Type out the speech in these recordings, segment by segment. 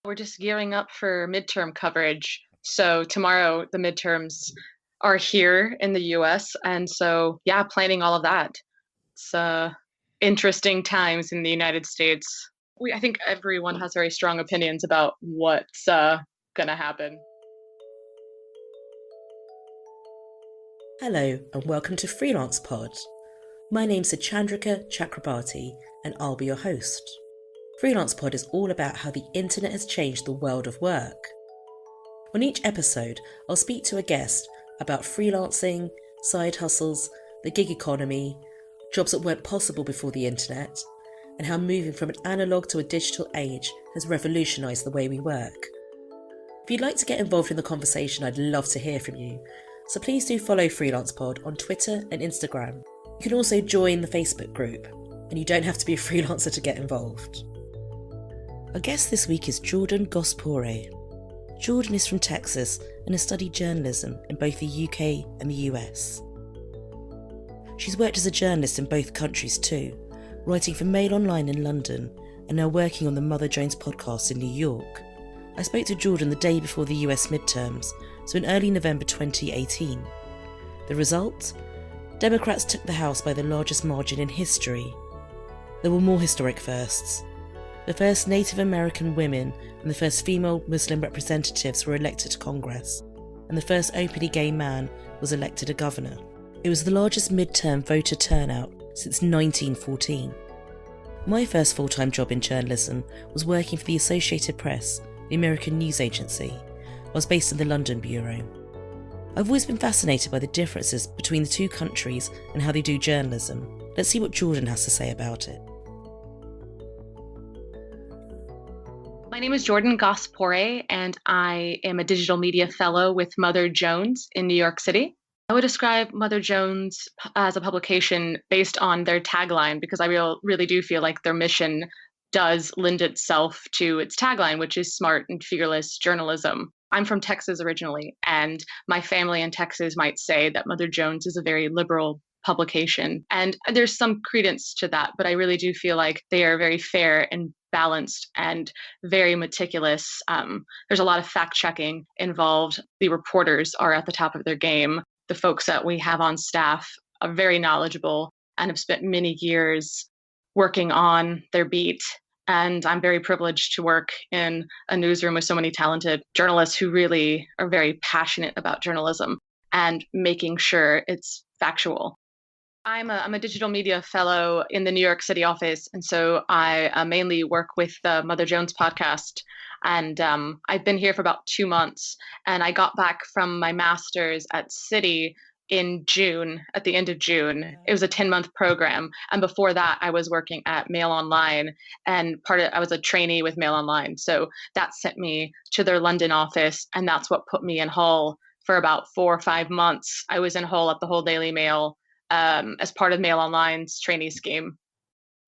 We're just gearing up for midterm coverage. So tomorrow the midterms are here in the US. And so, yeah, planning all of that. It's interesting times in the United States. I think everyone has very strong opinions about what's going to happen. Hello and welcome to Freelance Pod. My name's Suchandrika Chakrabarti and I'll be your host. Freelance Pod is all about how the internet has changed the world of work. On each episode, I'll speak to a guest about freelancing, side hustles, the gig economy, jobs that weren't possible before the internet, and how moving from an analogue to a digital age has revolutionised the way we work. If you'd like to get involved in the conversation, I'd love to hear from you. So please do follow Freelance Pod on Twitter and Instagram. You can also join the Facebook group, and you don't have to be a freelancer to get involved. Our guest this week is Jordan Gass-Poore. Jordan is from Texas and has studied journalism in both the UK and the US. She's worked as a journalist in both countries too, writing for Mail Online in London and now working on the Mother Jones podcast in New York. I spoke to Jordan the day before the US midterms, so in early November 2018. The result? Democrats took the House by the largest margin in history. There were more historic firsts. The first Native American women and the first female Muslim representatives were elected to Congress, and the first openly gay man was elected a governor. It was the largest midterm voter turnout since 1914. My first full-time job in journalism was working for the Associated Press, the American news agency. I was based in the London bureau. I've always been fascinated by the differences between the two countries and how they do journalism. Let's see what Jordan has to say about it. My name is Jordan Gass-Poore, and I am a digital media fellow with Mother Jones in New York City. I would describe Mother Jones as a publication based on their tagline, because I really do feel like their mission does lend itself to its tagline, which is smart and fearless journalism. I'm from Texas originally, and my family in Texas might say that Mother Jones is a very liberal publication. And there's some credence to that, but I really do feel like they are very fair and balanced and very meticulous. There's a lot of fact checking involved. The reporters are at the top of their game. The folks that we have on staff are very knowledgeable and have spent many years working on their beat. And I'm very privileged to work in a newsroom with so many talented journalists who really are very passionate about journalism and making sure it's factual. I'm a digital media fellow in the New York City office, and so I mainly work with the Mother Jones podcast. And I've been here for about 2 months, and I got back from my master's at City in June, at the end of June. It was a 10-month program. And before that, I was working at Mail Online, and I was a trainee with Mail Online. So that sent me to their London office, and that's what put me in Hull for about 4 or 5 months. I was in Hull at the Hull Daily Mail as part of Mail Online's trainee scheme.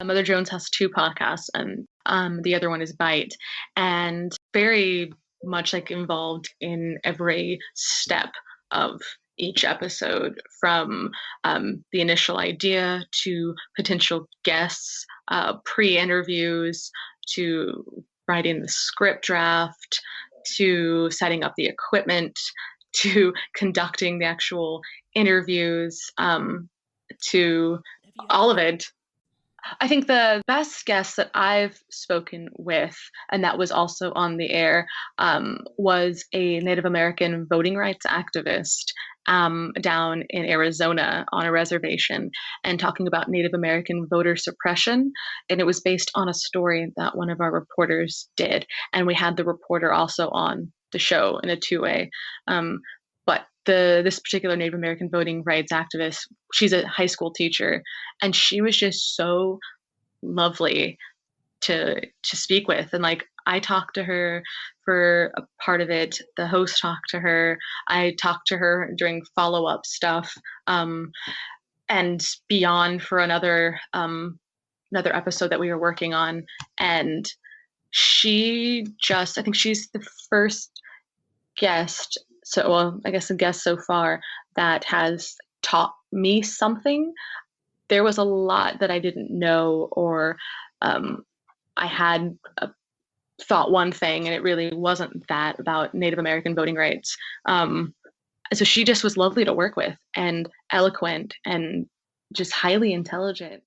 Mother Jones has 2 podcasts, and the other one is Bite, and very much like involved in every step of each episode, from the initial idea to potential guests, pre-interviews, to writing the script draft, to setting up the equipment, to conducting the actual interviews, to all of it. I think the best guest that I've spoken with, and that was also on the air, was a Native American voting rights activist down in Arizona on a reservation, and talking about Native American voter suppression. And it was based on a story that one of our reporters did. And we had the reporter also on the show in a 2-way. But this particular Native American voting rights activist, she's a high school teacher, and she was just so lovely to speak with. And like, I talked to her for a part of it. The host talked to her. I talked to her during follow-up stuff, and beyond for another episode that we were working on. And I think she's the first guest. So, well, I guess a guest so far that has taught me something. There was a lot that I didn't know, or I had thought one thing and it really wasn't that about Native American voting rights. So she just was lovely to work with and eloquent and just highly intelligent.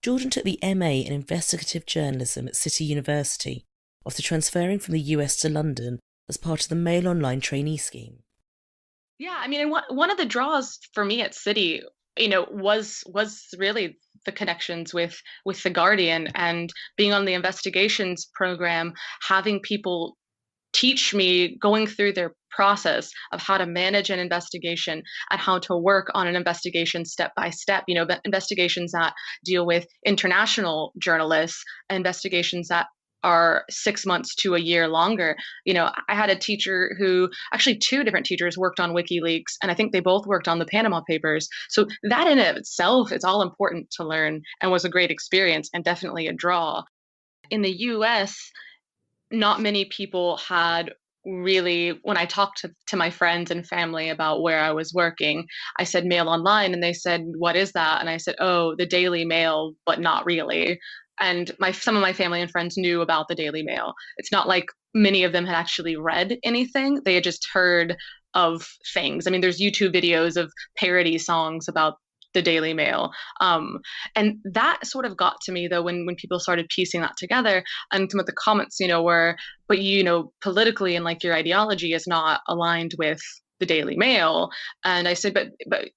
Jordan took the MA in Investigative Journalism at City University after transferring from the US to London as part of the Mail Online trainee scheme. Yeah, I mean, and one of the draws for me at City, was really the connections with the Guardian and being on the investigations program, having people teach me going through their process of how to manage an investigation and how to work on an investigation step by step. Investigations that deal with international journalists, investigations that are 6 months to a year longer. I had a teacher who actually two different teachers worked on WikiLeaks, and I think they both worked on the Panama Papers. So that in of itself is all important to learn and was a great experience and definitely a draw. In the US, not many people had really, when I talked to my friends and family about where I was working, I said Mail Online, and they said, "What is that?" And I said, "Oh, the Daily Mail, but not really." And some of my family and friends knew about the Daily Mail. It's not like many of them had actually read anything. They had just heard of things. I mean, there's YouTube videos of parody songs about the Daily Mail. And that sort of got to me though when people started piecing that together, and some of the comments, were, but politically and like your ideology is not aligned with the Daily Mail. And I said, but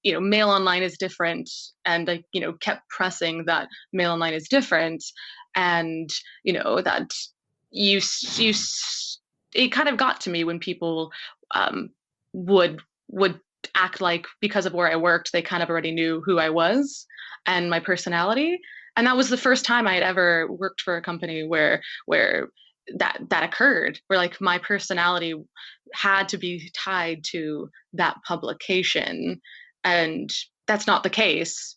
Mail Online is different. And I, kept pressing that Mail Online is different. And, that you it kind of got to me when people would act like because of where I worked, they kind of already knew who I was and my personality. And that was the first time I had ever worked for a company where that occurred, where like my personality had to be tied to that publication. And that's not the case,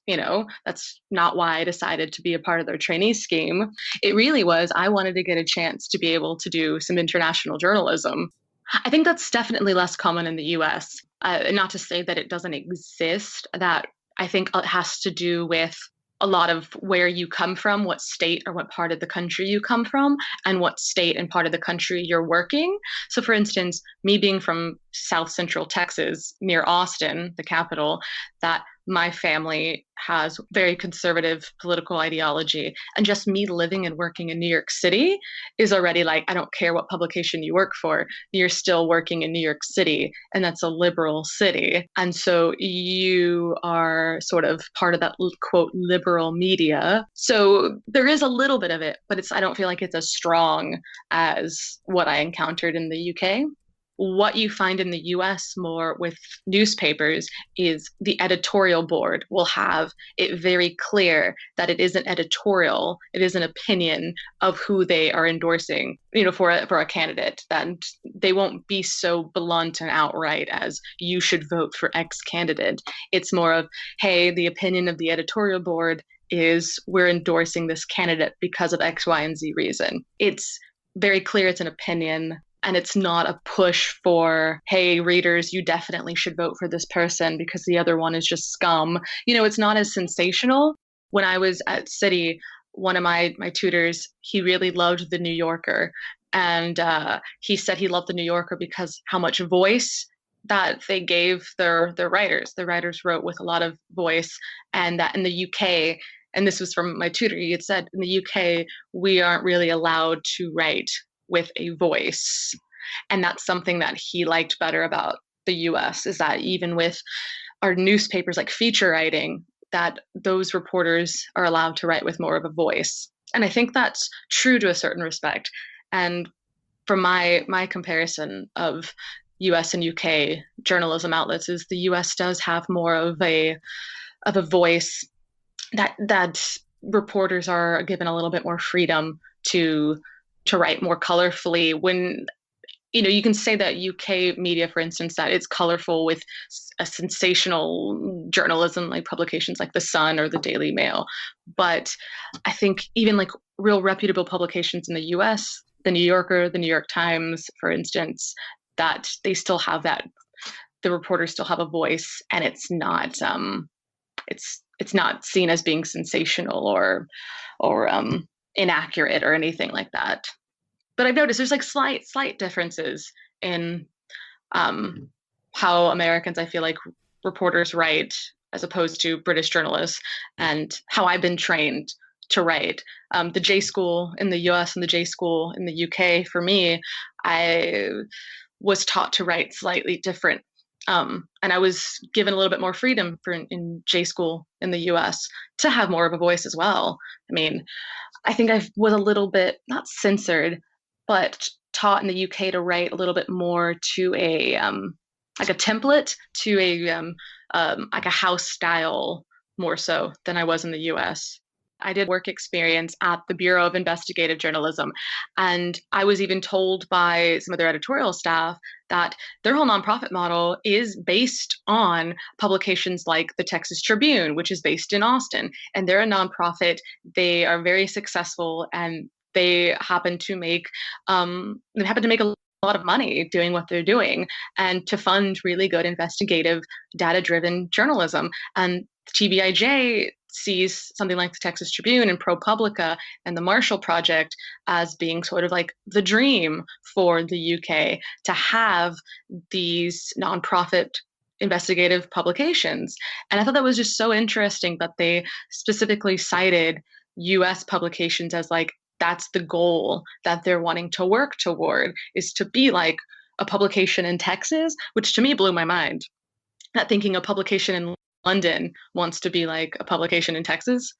that's not why I decided to be a part of their trainee scheme. It really was, I wanted to get a chance to be able to do some international journalism. I think that's definitely less common in the US. Not to say that it doesn't exist, that I think it has to do with a lot of where you come from, what state or what part of the country you come from, and what state and part of the country you're working. So, for instance, me being from South Central Texas near Austin, the capital, that my family has very conservative political ideology. And just me living and working in New York City is already like, I don't care what publication you work for, you're still working in New York City, and that's a liberal city. And so you are sort of part of that quote liberal media. So there is a little bit of it, but I don't feel like it's as strong as what I encountered in the UK. What you find in the US more with newspapers is the editorial board will have it very clear that it isn't editorial, it is an opinion of who they are endorsing, for a candidate. That they won't be so blunt and outright as you should vote for X candidate. It's more of, hey, the opinion of the editorial board is we're endorsing this candidate because of X, Y, and Z reason. It's very clear it's an opinion. And it's not a push for, hey, readers, you definitely should vote for this person because the other one is just scum. It's not as sensational. When I was at City, one of my tutors, he really loved The New Yorker. And he said he loved The New Yorker because how much voice that they gave their writers. The writers wrote with a lot of voice. And that in the UK, and this was from my tutor, he had said, in the UK, we aren't really allowed to write with a voice. And that's something that he liked better about the US, is that even with our newspapers like feature writing, that those reporters are allowed to write with more of a voice. And I think that's true to a certain respect. And from my comparison of US and UK journalism outlets, is the US does have more of a voice, that reporters are given a little bit more freedom to write more colorfully. When you can say that UK media, for instance, that it's colorful with a sensational journalism like publications like The Sun or the Daily Mail. But I think even like real reputable publications in the US, the New Yorker, the New York Times, for instance, that they still have that, the reporters still have a voice, and it's not it's not seen as being sensational or inaccurate or anything like that. but I've noticed there's like slight differences in um, how Americans, I feel like, reporters write as opposed to British journalists, and how I've been trained to write. The J school in the US and the J school in the UK, for me, I was taught to write slightly different. And I was given a little bit more freedom in J school in the US to have more of a voice as well. I mean, I think I was a little bit not censored, but taught in the UK to write a little bit more to a like a template, to a like a house style, more so than I was in the US. I did work experience at the Bureau of Investigative Journalism, and I was even told by some of their editorial staff that their whole nonprofit model is based on publications like the Texas Tribune, which is based in Austin, and they're a nonprofit. They are very successful, and they happen to make a lot of money doing what they're doing and to fund really good investigative data-driven journalism. And TBIJ sees something like the Texas Tribune and ProPublica and the Marshall Project as being sort of like the dream for the UK to have these nonprofit investigative publications. And I thought that was just so interesting that they specifically cited US publications as like that's the goal that they're wanting to work toward, is to be like a publication in Texas, which to me blew my mind. That thinking a publication in London wants to be like a publication in Texas,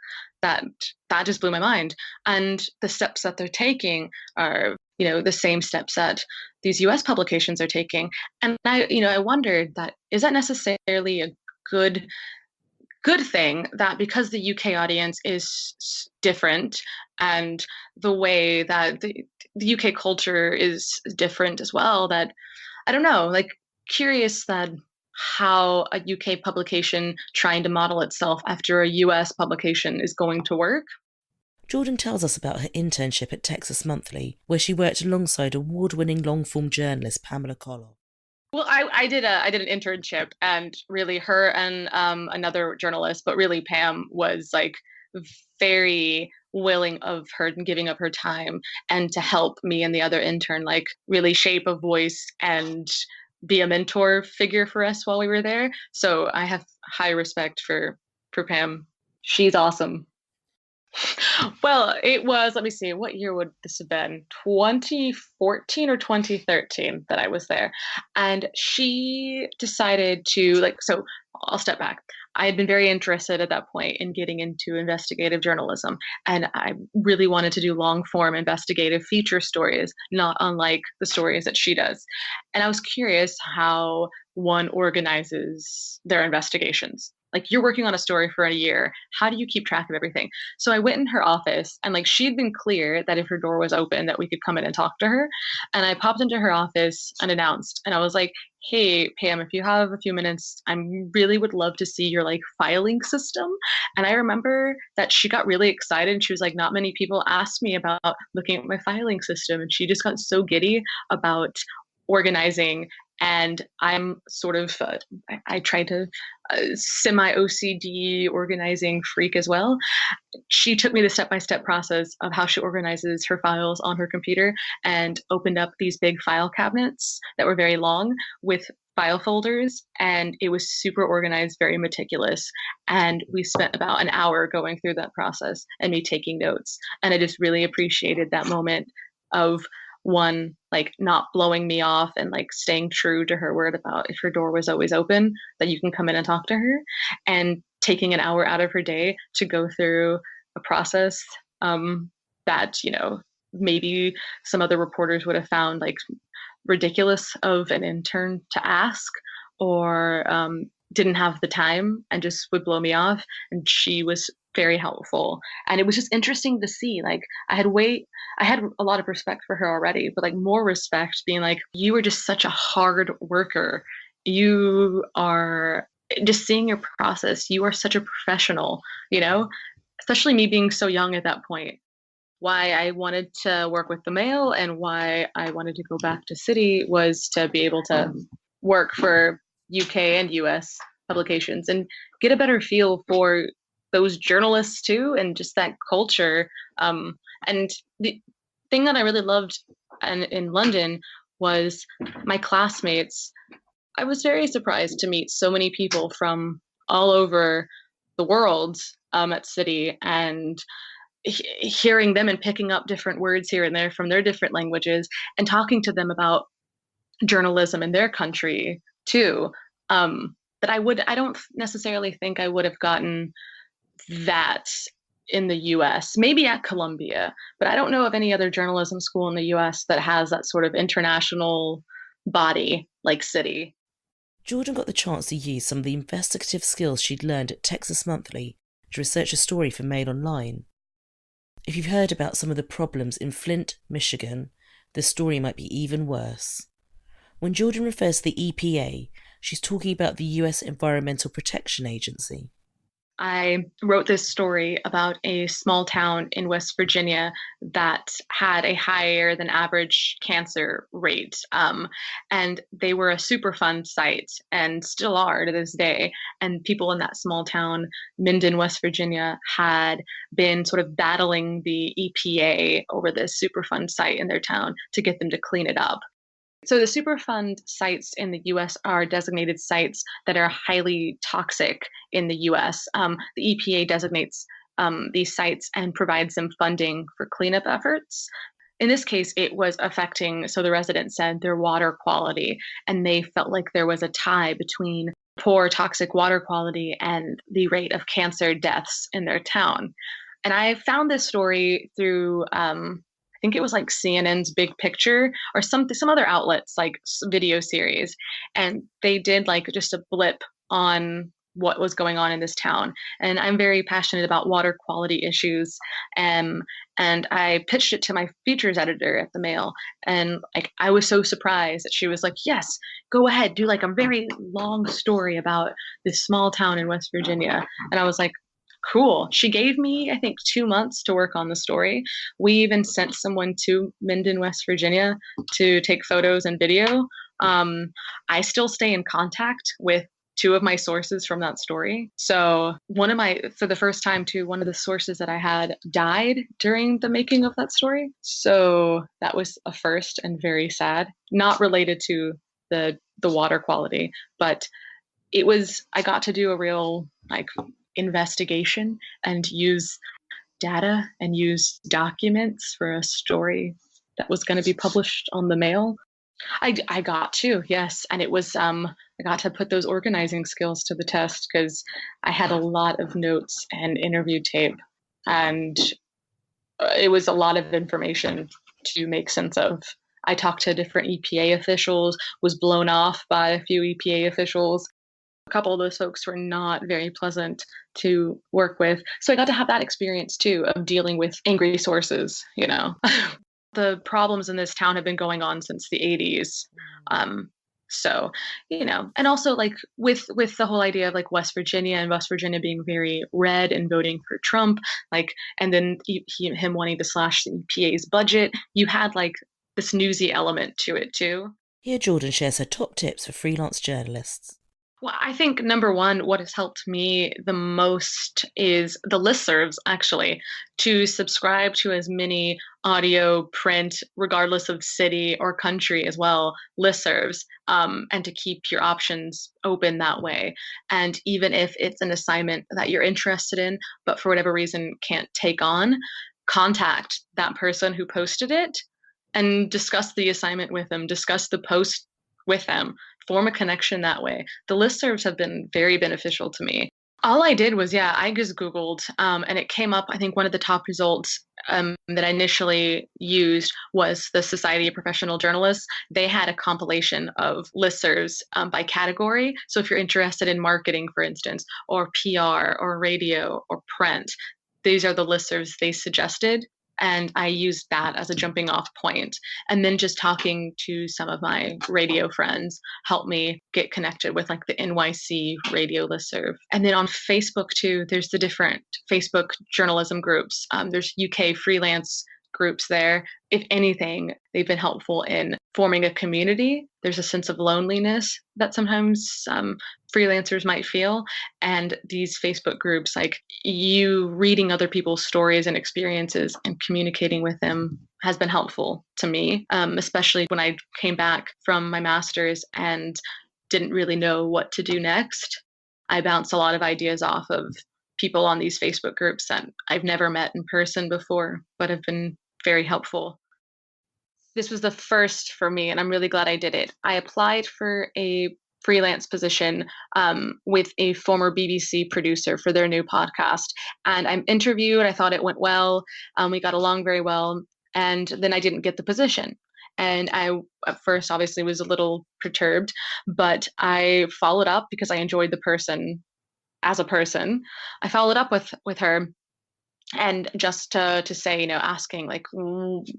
that that just blew my mind. And the steps that they're taking are, the same steps that these US publications are taking. And I wondered that is that necessarily a good thing, that because the UK audience is different and the way that the UK culture is different as well, that I don't know, like curious that how a UK publication trying to model itself after a US publication is going to work. Jordan tells us about her internship at Texas Monthly, where she worked alongside award-winning long-form journalist Pamela Collar. Well, I did an internship, and really her and another journalist, but really Pam was like very willing of her and giving up her time and to help me and the other intern like really shape a voice and be a mentor figure for us while we were there. So I have high respect for Pam. She's awesome. Well, it was, let me see, what year would this have been? 2014 or 2013 that I was there. And she decided to, like, so I'll step back. I had been very interested at that point in getting into investigative journalism, and I really wanted to do long form investigative feature stories, not unlike the stories that she does. And I was curious how one organizes their investigations. Like, you're working on a story for a year. How do you keep track of everything? So I went in her office, and like she'd been clear that if her door was open that we could come in and talk to her. And I popped into her office unannounced, and I was like, "Hey Pam, if you have a few minutes, I really would love to see your like filing system." And I remember that she got really excited, and she was like, "Not many people ask me about looking at my filing system." And she just got so giddy about organizing. And I'm sort of, I try to semi OCD organizing freak as well. She took me the step-by-step process of how she organizes her files on her computer and opened up these big file cabinets that were very long with file folders, and it was super organized, very meticulous. And we spent about an hour going through that process and me taking notes. And I just really appreciated that moment of one, like not blowing me off and like staying true to her word about if her door was always open, that you can come in and talk to her, and taking an hour out of her day to go through a process that, maybe some other reporters would have found like ridiculous of an intern to ask, or didn't have the time and just would blow me off. And she was very helpful. And it was just interesting to see, like, I had a lot of respect for her already, but like more respect being like, you are just such a hard worker. You are just seeing your process. You are such a professional, especially me being so young at that point. Why I wanted to work with the Mail and why I wanted to go back to City was to be able to work for UK and US publications and get a better feel for those journalists too, and just that culture. And the thing that I really loved and in London was my classmates. I was very surprised to meet so many people from all over the world at City, and hearing them and picking up different words here and there from their different languages and talking to them about journalism in their country too. That I don't necessarily think I would have gotten that in the US, maybe at Columbia, but I don't know of any other journalism school in the US that has that sort of international body like City. Jordan got the chance to use some of the investigative skills she'd learned at Texas Monthly to research a story for Mail Online. If you've heard about some of the problems in Flint, Michigan, the story might be even worse. When Jordan refers to the EPA, she's talking about the US Environmental Protection Agency. I wrote this story about a small town in West Virginia that had a higher than average cancer rate. And they were a Superfund site and still are to this day. And people in that small town, Minden, West Virginia, had been sort of battling the EPA over this Superfund site in their town to get them to clean it up. So the Superfund sites in the US are designated sites that are highly toxic in the US. The EPA designates these sites and provides them funding for cleanup efforts. In this case, it was affecting, so the residents said, their water quality, and they felt like there was a tie between poor toxic water quality and the rate of cancer deaths in their town. And I found this story through I think it was like CNN's Big Picture or some other outlets like video series, and they did like just a blip on what was going on in this town. And I'm very passionate about water quality issues, and I pitched it to my features editor at the Mail, and like I was so surprised that she was like, "Yes, go ahead, do like a very long story about this small town in West Virginia." And I was like, cool. She gave me, I think, 2 months to work on the story. We even sent someone to Minden, West Virginia to take photos and video. I still stay in contact with two of my sources from that story. So for the first time too, one of the sources that I had died during the making of that story. So that was a first and very sad, not related to the water quality, but I got to do a real like investigation and use data and use documents for a story that was going to be published on the Mail. I got to, yes. And it was, I got to put those organizing skills to the test because I had a lot of notes and interview tape, and it was a lot of information to make sense of. I talked to different EPA officials, was blown off by a few EPA officials. A couple of those folks were not very pleasant to work with. So I got to have that experience too of dealing with angry sources, you know. The problems in this town have been going on since the 80s. So, you know, and also like with the whole idea of like West Virginia being very red and voting for Trump, like, and then him wanting to slash the EPA's budget, you had like this newsy element to it too. Here Jordan shares her top tips for freelance journalists. Well, I think number one, what has helped me the most is the listservs, actually, to subscribe to as many audio, print, regardless of city or country as well, listservs, and to keep your options open that way. And even if it's an assignment that you're interested in, but for whatever reason can't take on, contact that person who posted it and discuss the assignment with them, discuss the post with them, form a connection that way. The listservs have been very beneficial to me. All I did was, I just Googled, and it came up, I think one of the top results that I initially used was the Society of Professional Journalists. They had a compilation of listservs by category. So if you're interested in marketing, for instance, or PR or radio or print, these are the listservs they suggested. And I used that as a jumping off point. And then just talking to some of my radio friends helped me get connected with like the NYC radio listserv. And then on Facebook too, there's the different Facebook journalism groups. There's UK freelance groups there. If anything, they've been helpful in forming a community. There's a sense of loneliness that sometimes freelancers might feel. And these Facebook groups, like you reading other people's stories and experiences and communicating with them, has been helpful to me, especially when I came back from my master's and didn't really know what to do next. I bounced a lot of ideas off of people on these Facebook groups that I've never met in person before, but have been very helpful. This was the first for me, and I'm really glad I did it. I applied for a freelance position with a former BBC producer for their new podcast, and I'm interviewed. I thought it went well. We got along very well, and then I didn't get the position. And I, at first, obviously was a little perturbed, but I followed up because I enjoyed the person as a person. I followed up with her, and just to say, asking like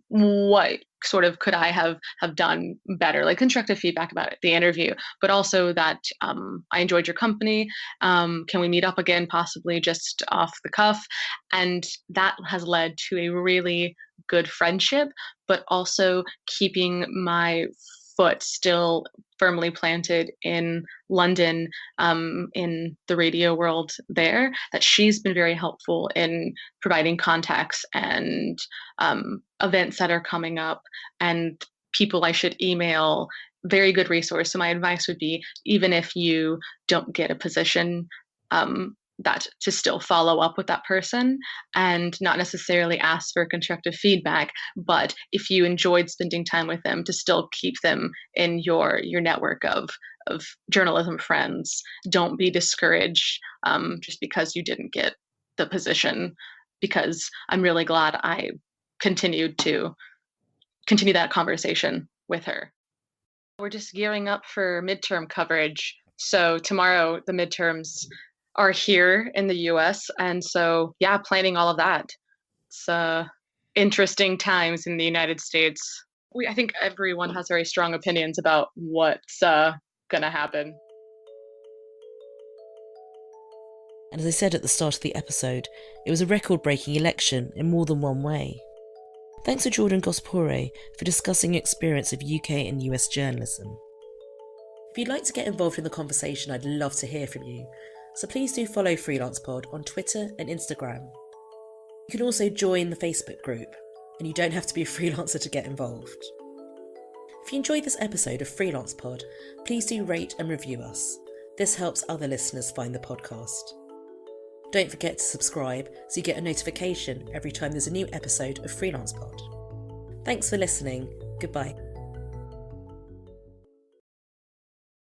what sort of could I have done better, like constructive feedback about it, the interview, but also that I enjoyed your company. Can we meet up again, possibly just off the cuff? And that has led to a really good friendship, but also keeping my foot still firmly planted in London, in the radio world there, that she's been very helpful in providing contacts and events that are coming up and people I should email. Very good resource. So my advice would be, even if you don't get a position, that to still follow up with that person and not necessarily ask for constructive feedback, but if you enjoyed spending time with them, to still keep them in your network of journalism friends. Don't be discouraged just because you didn't get the position, because I'm really glad I continued that conversation with her. We're just gearing up for midterm coverage. So tomorrow the midterms are here in the US. And so, yeah, planning all of that. It's interesting times in the United States. I think everyone has very strong opinions about what's going to happen. And as I said at the start of the episode, it was a record-breaking election in more than one way. Thanks to Jordan Gass-Poore for discussing your experience of UK and US journalism. If you'd like to get involved in the conversation, I'd love to hear from you. So please do follow Freelance Pod on Twitter and Instagram. You can also join the Facebook group, and you don't have to be a freelancer to get involved. If you enjoyed this episode of Freelance Pod, please do rate and review us. This helps other listeners find the podcast. Don't forget to subscribe so you get a notification every time there's a new episode of Freelance Pod. Thanks for listening. Goodbye.